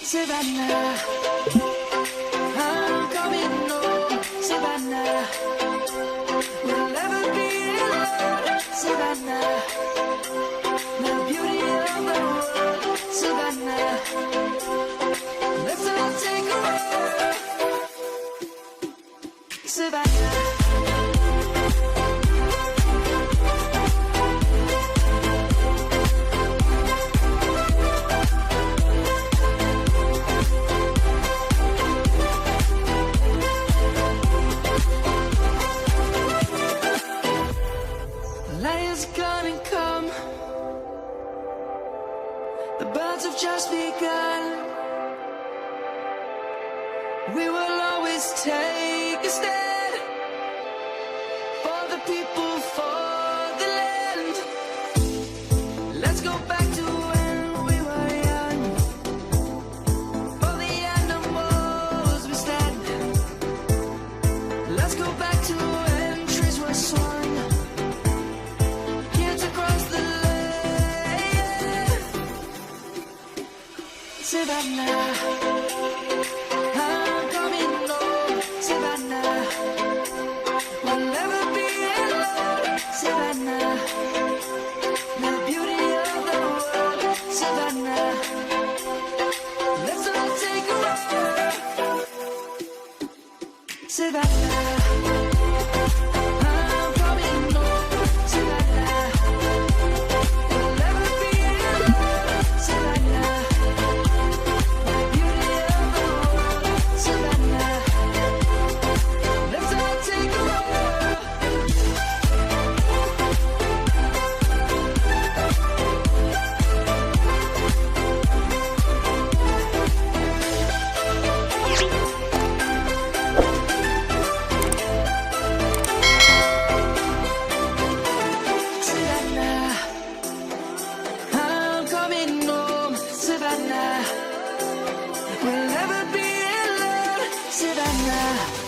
Savannah, I'm coming home, Savannah. We'll never be alone, Savannah. The beauty of the world, Savannah. Let's all take a walk, Savannah. Lions gonna come. The birds have just begun. We will always take a stand for the people, for the land. Let's go back to when we were young. For the animals we stand. Let's go back to when trees were swung. Savannah, I'm coming home, Savannah. We'll never be alone, Savannah. The beauty of the world, Savannah. Let's all take a walk, Savannah. I'm coming home, Savannah. We'll never be alone, Savannah. Savannah, we'll never be alone, Savannah.